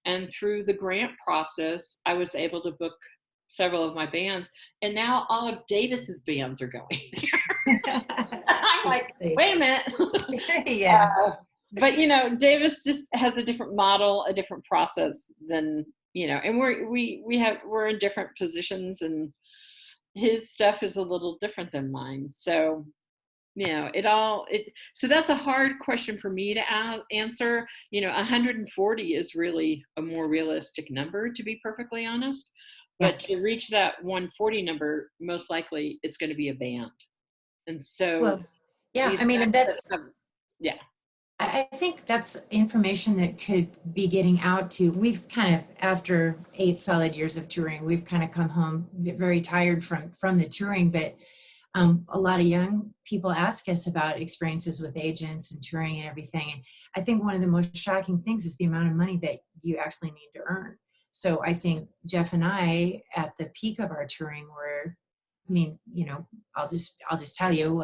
And through the grant process, I was able to book several of my bands. And now all of Davis's bands are going there. I'm like, wait a minute. Yeah. But, Davis just has a different model, a different process than, and we're in different positions, and his stuff is a little different than mine. So, so that's a hard question for me to answer. 140 is really a more realistic number, to be perfectly honest. Yeah. But to reach that 140 number, most likely it's going to be a band. And so, well, yeah, I mean, and that's, yeah. I think that's information that could be getting out to, we've kind of, after 8 solid years of touring, we've kind of come home very tired from the touring, but a lot of young people ask us about experiences with agents and touring and everything. And I think one of the most shocking things is the amount of money that you actually need to earn. So I think Jeff and I, at the peak of our touring, were, I mean, you know, I'll just tell you,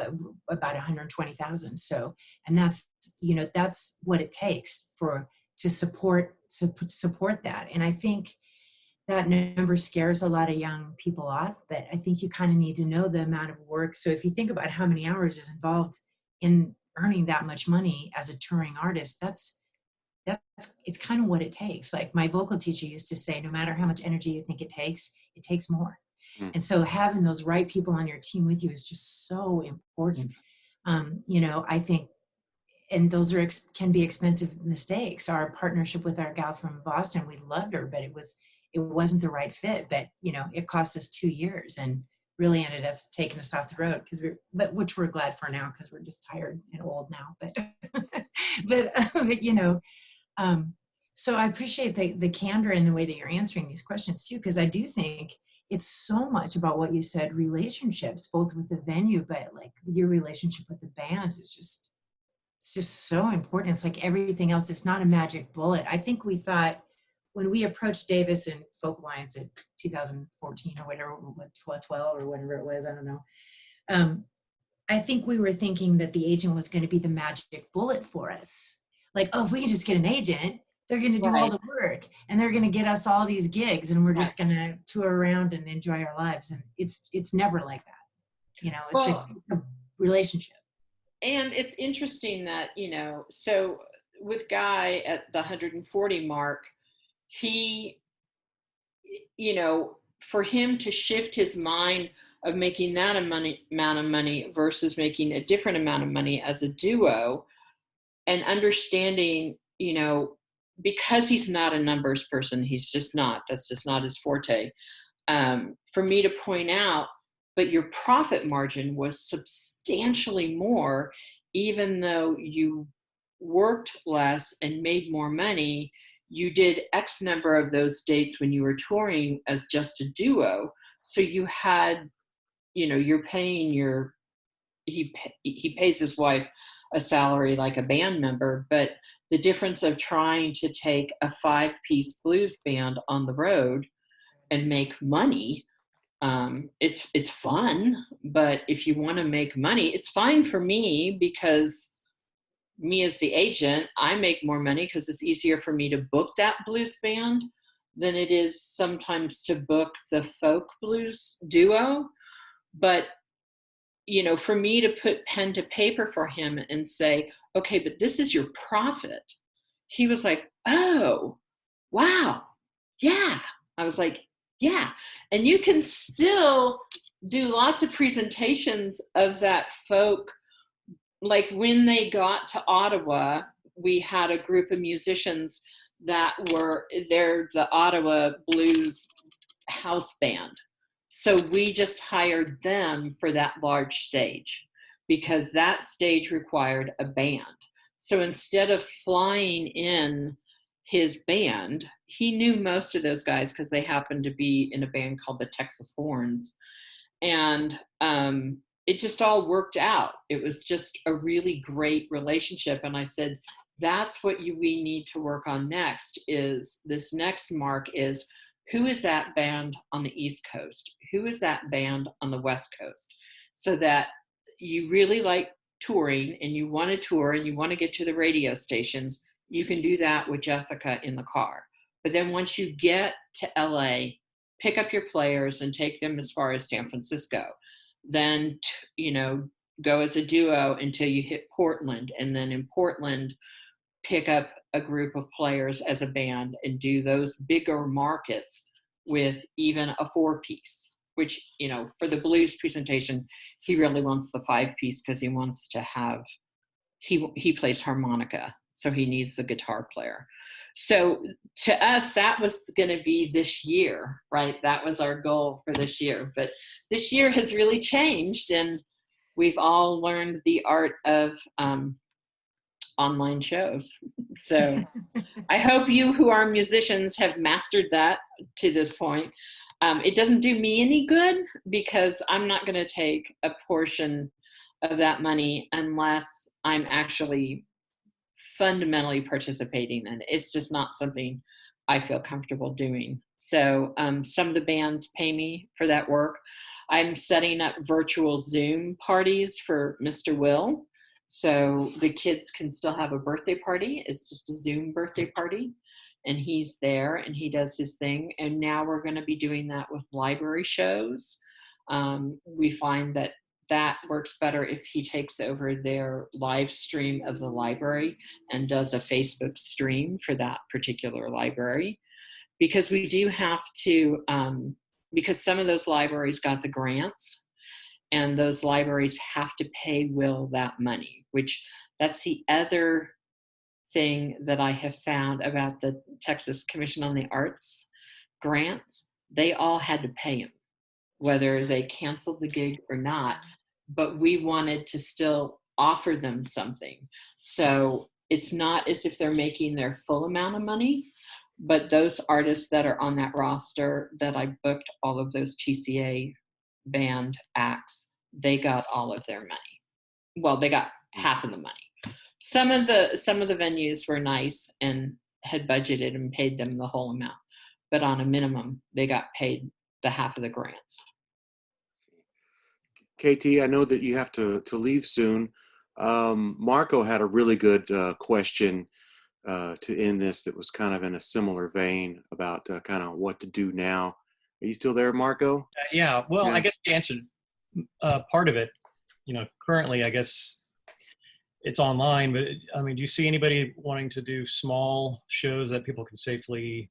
about 120,000. So, and that's, you know, that's what it takes to support that. And I think that number scares a lot of young people off, but I think you kind of need to know the amount of work. So if you think about how many hours is involved in earning that much money as a touring artist, it's kind of what it takes. Like my vocal teacher used to say, no matter how much energy you think it takes more. And so having those right people on your team with you is just so important. You know, I think, and those can be expensive mistakes. Our partnership with our gal from Boston, we loved her, but it wasn't the right fit. But, you know, it cost us 2 years and really ended up taking us off the road which we're glad for now, because we're just tired and old now. But you know, so I appreciate the candor and the way that you're answering these questions too, because I do think it's so much about what you said, relationships, both with the venue, but like your relationship with the bands is just, it's just so important. It's like everything else. It's not a magic bullet. I think we thought when we approached Davis and Folk Alliance in 2014 or whatever, 12 or whatever it was, I don't know. I think we were thinking that the agent was going to be the magic bullet for us. Like, oh, if we can just get an agent, they're going to do all the work and they're going to get us all these gigs and we're just going to tour around and enjoy our lives. And it's never like that. You know, it's a relationship. And it's interesting that, you know, so with Guy at the 140 mark, he, you know, for him to shift his mind of making that amount of money versus making a different amount of money as a duo, and understanding, you know, because he's not a numbers person, he's just not, that's just not his forte. For me to point out, but your profit margin was substantially more, even though you worked less and made more money. You did X number of those dates when you were touring as just a duo. So you had, you know, you're paying he pays his wife a salary like a band member, but the difference of trying to take a 5-piece blues band on the road and make money, it's fun, but if you want to make money, it's fine for me, because me as the agent, I make more money because it's easier for me to book that blues band than it is sometimes to book the folk blues duo. But, you know, for me to put pen to paper for him and say, okay, but this is your profit. He was like, oh, wow. Yeah. I was like, yeah. And you can still do lots of presentations of that folk. Like when they got to Ottawa, we had a group of musicians that they're the Ottawa Blues house band. So we just hired them for that large stage because that stage required a band. So instead of flying in his band, he knew most of those guys because they happened to be in a band called the Texas Horns. And it just all worked out. It was just a really great relationship. And I said, that's what we need to work on next. Is this next mark is, who is that band on the East Coast? Who is that band on the West Coast? So that you really like touring and you want to tour and you want to get to the radio stations, you can do that with Jessica in the car. But then once you get to LA, pick up your players and take them as far as San Francisco. Then, you know, go as a duo until you hit Portland. And then in Portland, pick up a group of players as a band and do those bigger markets with even a 4-piece, which, you know, for the blues presentation, he really wants the 5-piece because he wants to have, he plays harmonica, so he needs the guitar player. So to us, that was going to be this year, right? That was our goal for this year. But this year has really changed, and we've all learned the art of online shows. So I hope you who are musicians have mastered that to this point. It doesn't do me any good because I'm not going to take a portion of that money unless I'm actually fundamentally participating in it. It's just not something I feel comfortable doing. So some of the bands pay me for that work. I'm setting up virtual Zoom parties for Mr. Will. So the kids can still have a birthday party. It's just a Zoom birthday party. And he's there and he does his thing. And now we're going to be doing that with library shows. We find that that works better if he takes over their live stream of the library and does a Facebook stream for that particular library. Because we do have to, because some of those libraries got the grants, and those libraries have to pay Will that money, which that's the other thing that I have found about the Texas Commission on the Arts grants. They all had to pay him, whether they canceled the gig or not, but we wanted to still offer them something. So it's not as if they're making their full amount of money, but those artists that are on that roster that I booked, all of those TCA band acts, they got all of their money. Well, they got half of the money. Some of the venues were nice and had budgeted and paid them the whole amount, but on a minimum, they got paid the half of the grants. KT, I know that you have to leave soon. Marco had a really good question to end this that was kind of in a similar vein about kind of what to do now. Are you still there, Marco? Yeah, well, Yeah. I guess you answered part of it. You know, currently, I guess it's online, but I mean, do you see anybody wanting to do small shows that people can safely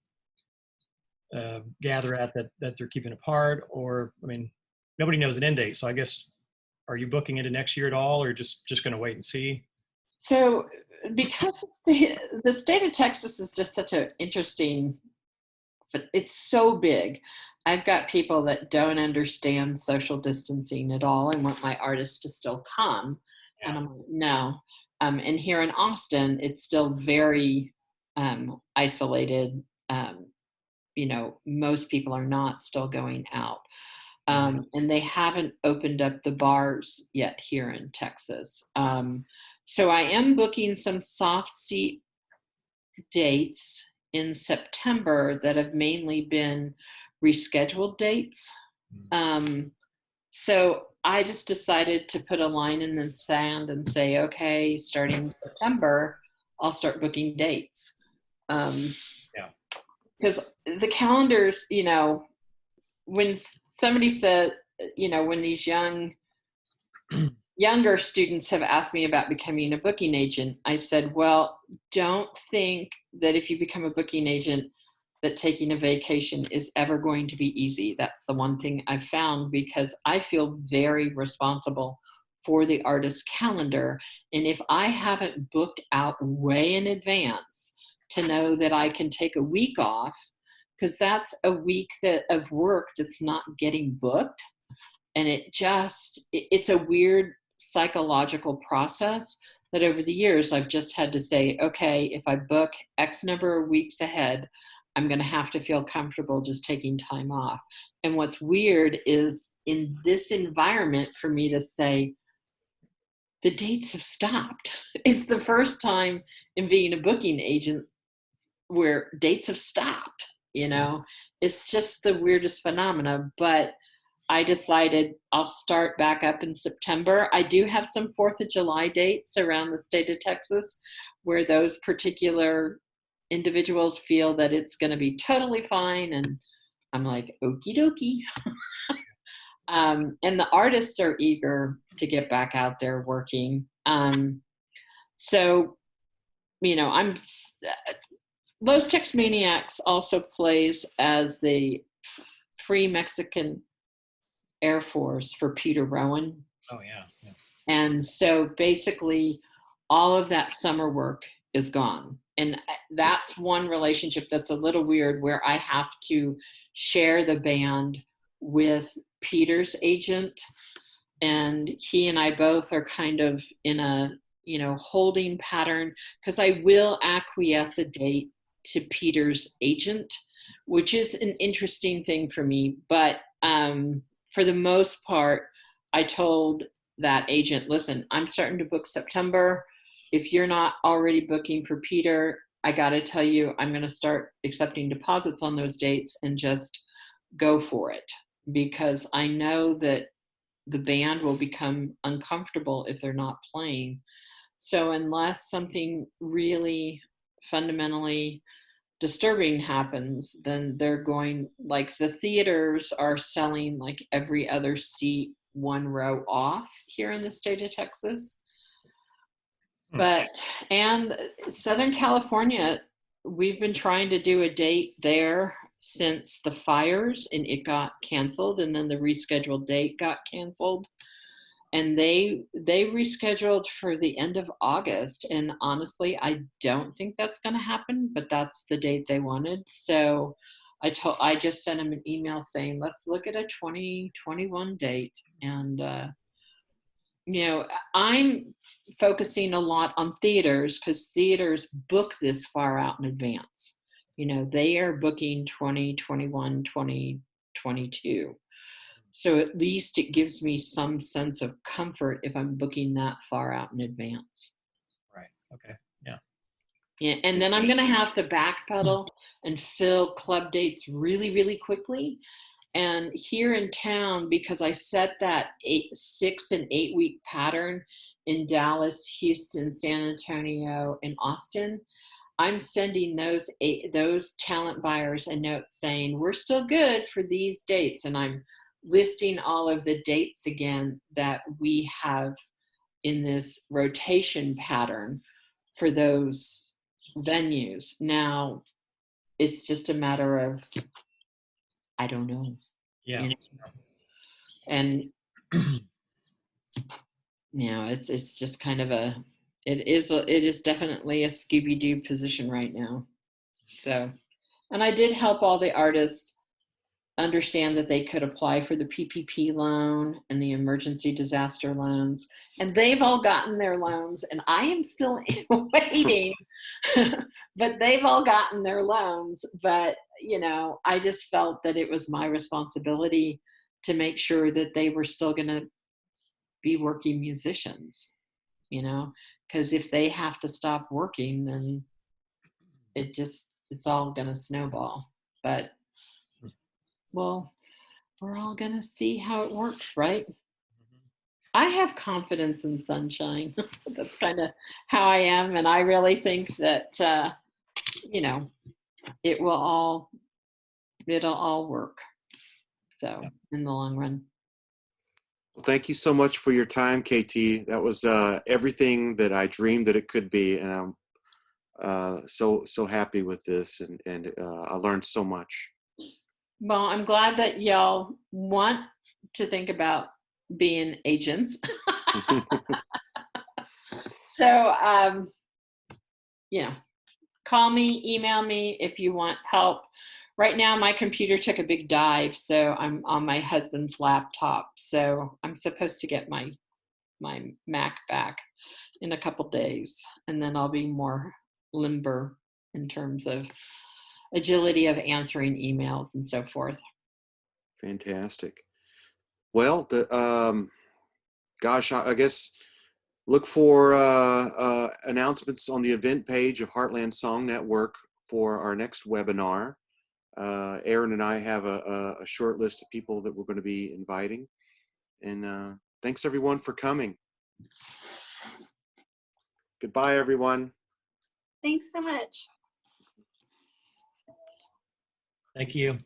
gather at that they're keeping apart? Or, I mean, nobody knows an end date. So I guess, are you booking into next year at all, or just going to wait and see? So because the state of Texas is just such an interesting, it's so big. I've got people that don't understand social distancing at all and want my artists to still come. Yeah. And I'm like, no. And here in Austin, it's still very isolated. You know, most people are not still going out. And they haven't opened up the bars yet here in Texas. So I am booking some soft seat dates in September that have mainly been rescheduled dates. So I just decided to put a line in the sand and say, okay, starting September, I'll start booking dates. Because the calendars, you know, when somebody said, you know, when these younger students have asked me about becoming a booking agent, I said, well, don't think that if you become a booking agent that taking a vacation is ever going to be easy. That's the one thing I've found, because I feel very responsible for the artist's calendar. And if I haven't booked out way in advance to know that I can take a week off, because that's a week of work that's not getting booked. And it's a weird psychological process that over the years I've just had to say, okay, if I book X number of weeks ahead, I'm going to have to feel comfortable just taking time off. And what's weird is in this environment for me to say, the dates have stopped. It's the first time in being a booking agent where dates have stopped, you know. It's just the weirdest phenomena, but I decided I'll start back up in September. I do have some 4th of July dates around the state of Texas where those particular individuals feel that it's going to be totally fine. And I'm like, okie dokie. And the artists are eager to get back out there working. So, you know, Los Texmaniacs also plays as the Free Mexican Air Force for Peter Rowan. Oh, yeah. And so basically all of that summer work is gone. And that's one relationship that's a little weird, where I have to share the band with Peter's agent. And he and I both are kind of in a holding pattern, because I will acquiesce a date to Peter's agent, which is an interesting thing for me. But for the most part, I told that agent, listen, I'm starting to book September. If you're not already booking for Peter, I got to tell you, I'm going to start accepting deposits on those dates and just go for it, because I know that the band will become uncomfortable if they're not playing. So unless something really fundamentally disturbing happens, then they're going, like the theaters are selling like every other seat one row off here in the state of Texas. And Southern California, we've been trying to do a date there since the fires, and it got canceled, and then the rescheduled date got canceled, and they rescheduled for the end of August. And honestly, I don't think that's going to happen, but that's the date they wanted. So I just sent them an email saying, let's look at a 2021 date. And I'm focusing a lot on theaters, because theaters book this far out in advance. They are booking 2021, 2022. So at least it gives me some sense of comfort if I'm booking that far out in advance. Right. Okay. Yeah. Yeah. And then I'm going to have to backpedal and fill club dates really, really quickly. And here in town, because I set that 6 and 8 week pattern in Dallas, Houston, San Antonio, and Austin, I'm sending those talent buyers a note saying, we're still good for these dates. And I'm listing all of the dates again that we have in this rotation pattern for those venues. Now, it's just a matter of, I don't know. Yeah. And it's just kind of it is definitely a Scooby-Doo position right now. So, and I did help all the artists understand that they could apply for the PPP loan and the emergency disaster loans, and they've all gotten their loans, and I am still waiting. But they've all gotten their loans. But I just felt that it was my responsibility to make sure that they were still going to be working musicians, because if they have to stop working, then it's all going to snowball. But well, we're all going to see how it works, right? I have confidence in sunshine. That's kind of how I am. And I really think that, it'll all work. So in the long run. Well, thank you so much for your time, KT. That was everything that I dreamed that it could be. And I'm so happy with this. And I learned so much. Well, I'm glad that y'all want to think about being agents. So, call me, email me if you want help. Right now, my computer took a big dive, so I'm on my husband's laptop. So I'm supposed to get my Mac back in a couple days, and then I'll be more limber in terms of agility of answering emails and so forth. Fantastic. Well, I guess look for announcements on the event page of Heartland Song Network for our next webinar. Aaron and I have a short list of people that we're going to be inviting. And thanks everyone for coming. Goodbye, everyone. Thanks so much. Thank you.